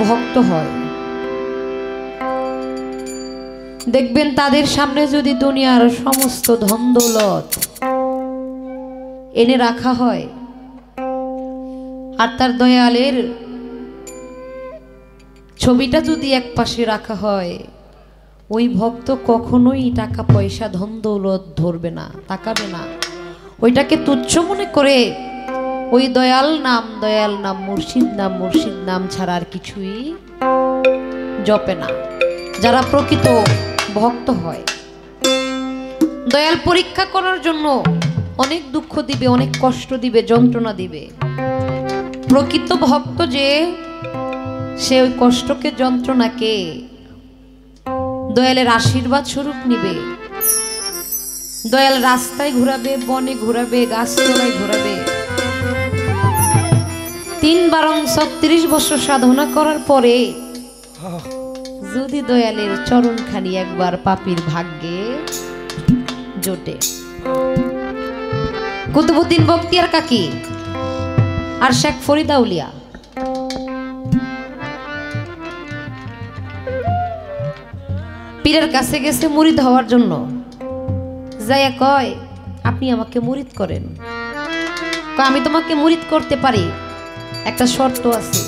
ভক্ত হয় দেখবেন তাদের সামনে যদি দুনিয়ার সমস্ত ধন দৌলত এনে রাখা হয় আর তার দয়ালের ছবিটা যদি এক পাশে রাখা হয় ওই ভক্ত কখনোই টাকা পয়সা ধন দৌলত ধরবে না, তাকাবে না, ওইটাকে তুচ্ছ মনে করে ওই দয়াল নাম মুর্শিদ নাম ছাড়া আর কিছুই জপে না। যারা প্রকৃত ভক্ত হয় দয়াল পরীক্ষা করার জন্য অনেক দুঃখ দিবে, অনেক কষ্ট দিবে, যন্ত্রণা দিবে। প্রকৃত ভক্ত যে সে ওই কষ্টকে যন্ত্রণাকে দয়ালের আশীর্বাদ স্বরূপ নিবে। দয়াল রাস্তায় ঘুরাবে, বনে ঘুরাবে, গাছতলায় ঘুরাবে। ৩ বছর সাধনা করার পরে যদি দয়ালের চরণখানি একবার পাপীর ভাগ্যে জোটে। কুতুবউদ্দিন বখতিয়ার কাকি আর শেখ ফরিদ আউলিয়া পীরের কাছে গেছে মুরিদ হওয়ার জন্য। যাইয়া কয় আপনি আমাকে মুরিদ করেন। আমি তোমাকে মুরিদ করতে পারি, একটা শর্ত আছে।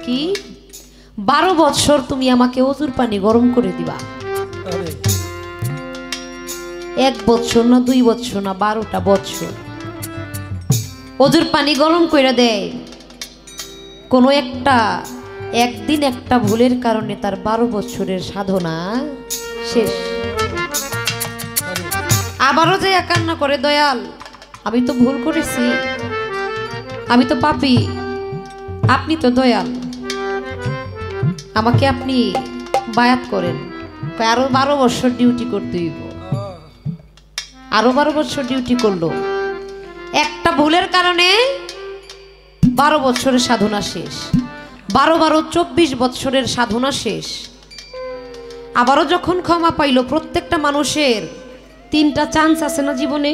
কি? 12 বছর তুমি আমাকে অজুর পানি গরম করে দিবা। 1 বছর না 2 বছর না 12টা বছর অজুর পানি গরম করে দেয়। কোনো একদিন একটা ভুলের কারণে তার 12 বছরের সাধনা শেষ। আবারও যে কান্না করে, দয়াল আমি তো ভুল করেছি, আমি তো পাপী, আপনি তো দয়াল, আমাকে আপনি বায়াত করেন। আরো 12 বছর ডিউটি করতে হইব। আরো 12 বছর ডিউটি করলো। একটা ভুলের কারণে 12 বছরের সাধনা শেষ। 12 24 বছরের সাধনা শেষ। আবারও যখন ক্ষমা পাইল, প্রত্যেকটা মানুষের 3টা চান্স আছে না জীবনে,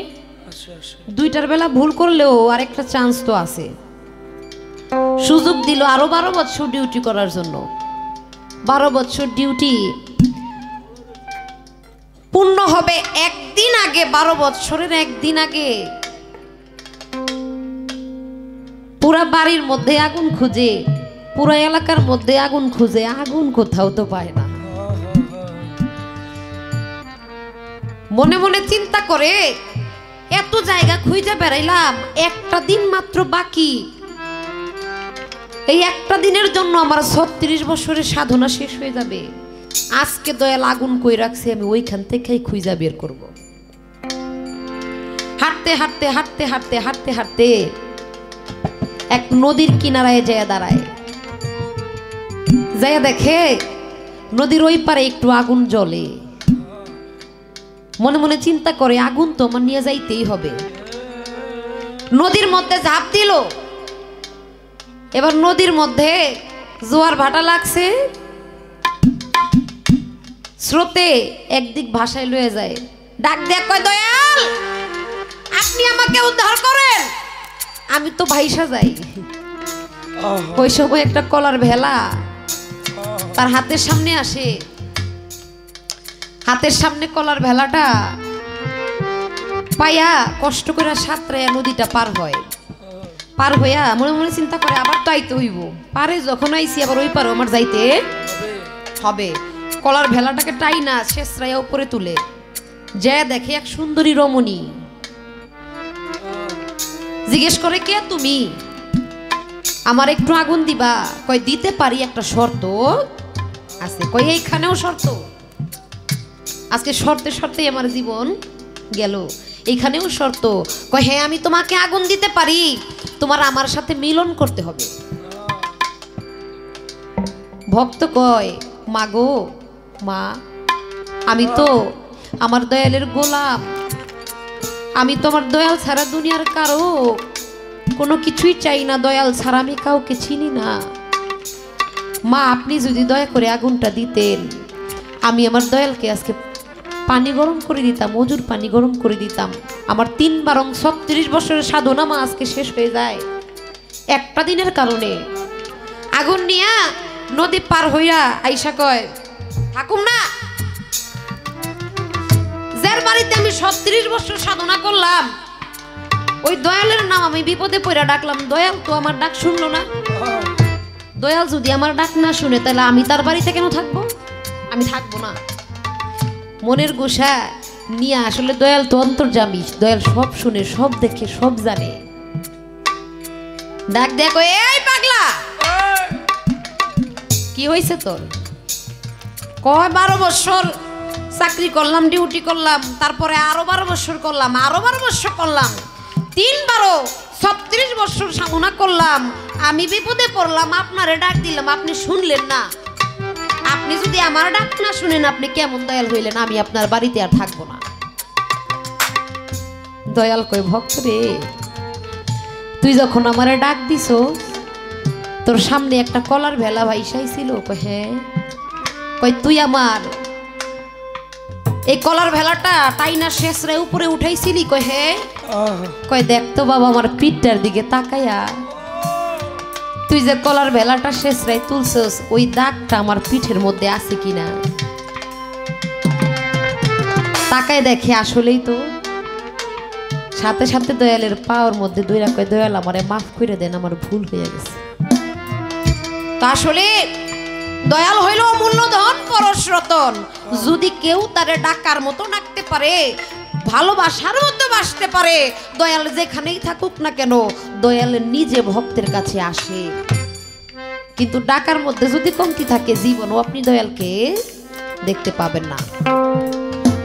2টার বেলা ভুল করলেও আরেকটা চান্স তো আছে। সুযোগ দিল আরো 12 বছর ডিউটি করার জন্য। 12 বছর ডিউটি পূর্ণ হবে একদিন আগে, 12 বছরের একদিন আগে পুরা বাড়ির মধ্যে আগুন খুঁজে, পুরা এলাকার মধ্যে আগুন খুঁজে, আগুন কোথাও তো পায় না। মনে মনে চিন্তা করে এত জায়গা খুঁজে বেড়াইলাম, একটা দিন মাত্র বাকি, এই একটা দিনের জন্য আমার 36 বছরের সাধনা শেষ হয়ে যাবে। আজকে দয়াল আগুন কই রাখছে, আমি ওইখান থেকেই খুঁজে বের করব। হাঁটতে হাঁটতে হাঁটতে হাঁটতে হাঁটতে হাঁটতে এক নদীর কিনারায় যায় দাঁড়ায়। যায় দেখে নদীর ওই পারে একটু আগুন জ্বলে। মনে মনে চিন্তা করে আগুন তো আমার নিয়ে যাইতেই হবে। নদীর মধ্যে ঝাঁপ দিল। এবার নদীর মধ্যে জোয়ার ভাটা লাগছে, স্রোতে একদিক ভাসায় লয়ে যায়। ডাক দেয়া কয়, দয়াল আপনি আমাকে উদ্ধার করেন, আমি তো ভাইসা যাই। ওই সময় একটা কলার ভেলা তার হাতের সামনে আসে। হাতের সামনে কলার ভেলাটা পাইয়া কষ্ট করে সাঁতরাইয়া নদীটা পার হয়। পার হইয়া মনে মনে চিন্তা করে আবার তো আইতে হইব, পারে যখন আইসি আবার ওই পারো আমার যাইতে হবে। কলার ভেলাটাকে টাইনা শেষরাইয়া উপরে তুলে যে দেখে এক সুন্দরী রমণী। জিজ্ঞেস করে, কে তুমি? আমার একটু আগুন দিবা? কয় দিতে পারি, একটা শর্ত আছে। কয় এইখানেও শর্ত? আজকে শর্তে শর্তেই আমার জীবন গেল, এইখানেও শর্ত? কয় হ্যাঁ, আমি তোমাকে আগুন দিতে পারি, তোমার আমার সাথে মিলন করতে হবে। ভক্ত কয়, মা গো মা, আমি তো আমার দয়ালের গোলাম, আমি তোমার দয়াল ছাড়া দুনিয়ার কারো কোনো কিছুই চাই না, দয়াল ছাড়া আমি কাউকে চিনি না। মা আপনি যদি দয়া করে আগুনটা দিতেন, আমি আমার দয়ালকে আজকে পানি গরম করে দিতাম, অজুর পানি গরম করে দিতাম। আমার 36 বছরের সাধনা মা আজকে শেষ হয়ে যায় একটা দিনের কারণে। আগুন নিয়া নদী পার হইয়া আইসা কয় থাকুম না, যার বাড়িতে আমি 36 বছর সাধনা করলাম ওই দয়ালের নাম আমি বিপদে পড়া ডাকলাম, দয়াল তো আমার ডাক শুনলো না। দয়াল যদি আমার ডাক না শুনে তাহলে আমি তার বাড়িতে কেন থাকবো? আমি থাকবো না। মনের গোসা নিয়ে আসলে দয়াল তো অন্তর্যামী, দয়াল সব শুনে সব দেখে সব জানে। ডাক দেখো, এই পাগলা কি হয়েছে তোর? কয় 12 বছর চাকরি করলাম, ডিউটি করলাম, তারপরে আরো 12 বছর করলাম, আরো 12 বছর করলাম, 3 36 বছর সাধনা করলাম, আমি বিপদে পড়লাম, আপনারে ডাক দিলাম, আপনি শুনলেন না। আপনি যদি আমার ডাক না শুনেন আপনি কেমন দয়াল হইলেন? আমি আপনার বাড়িতে আর থাকবো না। দয়াল কই, ভক্ত রে, তুই যখন আমারে ডাক দিছ তোর সামনে একটা কলার ভেলা ভাইসাইছিল। হ্যাঁ। কই তুই আমার এই কলার ভেলাটা টাইনা শেষরে উপরে উঠাইছিলি? কই হ্যাঁ। কই দেখ তো বাবা আমার পিঠটার দিকে তাকাইয়া, তুই যে কলার ভেলাটা শেষরাই তুলছস ওই দাগটা আমার পিঠের মধ্যে আছে কিনা তাকায় দেখে, আসলেই তো। সাথে সাথে দয়ালের পাওয়ার মধ্যে দুইরা কয়, দয়াল আমারে মাফ করে দেন, আমার ভুল হয়ে গেছে। তা আসলে দয়াল হইল অমূল্য ধন, পরশ রতন। যদি কেউ তারে ডাকার মতো ডাকতে পারে, ভালোবাসার মতো বাসতে পারে, দয়াল যেখানেই থাকুক না কেন দয়াল নিজে ভক্তের কাছে আসে। কিন্তু ডাকার মধ্যে যদি কমতি থাকে জীবনও আপনি দয়ালকে দেখতে পাবেন না।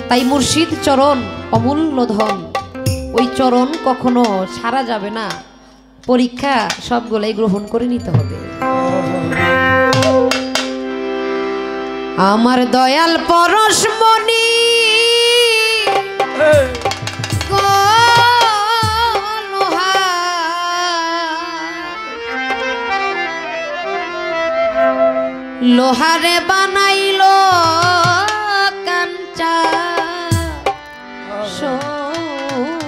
তাই মুর্শিদ চরণ অমূল্য ধন, ওই চরণ কখনো ছাড়া যাবে না। পরীক্ষা সবগুলাই গ্রহণ করে নিতে হবে। আমার দয়াল পরশমণি লোহারে বানাইল কাঞ্চা সোনা,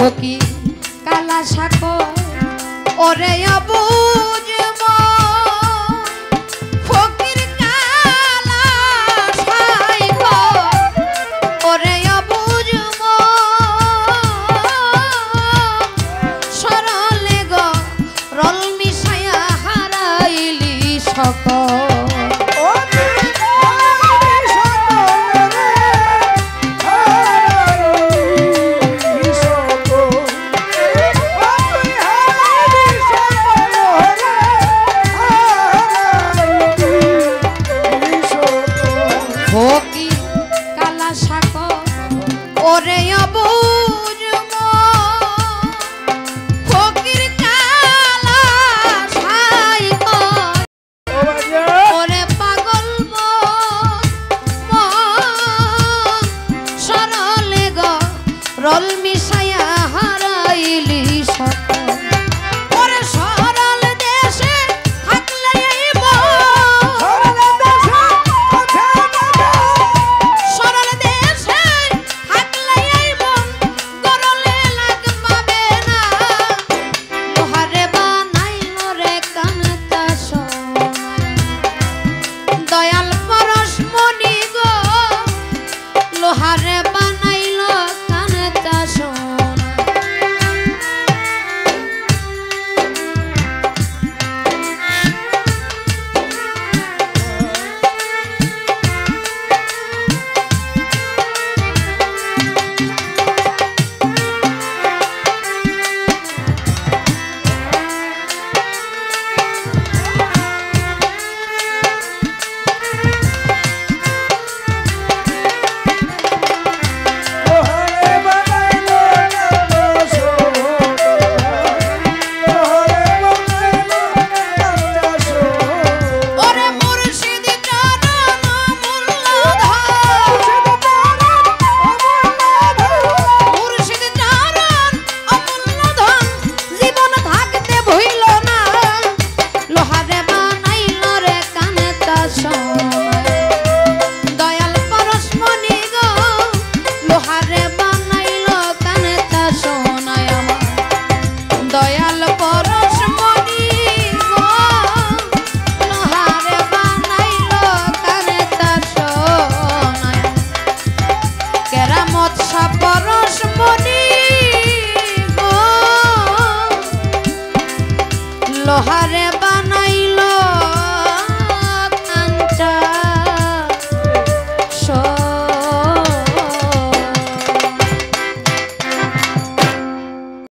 ফকি কালা শাক ওরে অবুঝ ফকির কালা শাক ওরে অবুঝ সরলে গো রল মিশায়া হারাইলি সকল ফকি কালা শাক ওরে অবুঝ ফকির কালা শাক ওরে পাগল সরলে গো রল মিশায়া হারাইলি সকল ওরে সরল দেশে থাকলে লোহারে বানাইল কানেতা সোনা লোহারে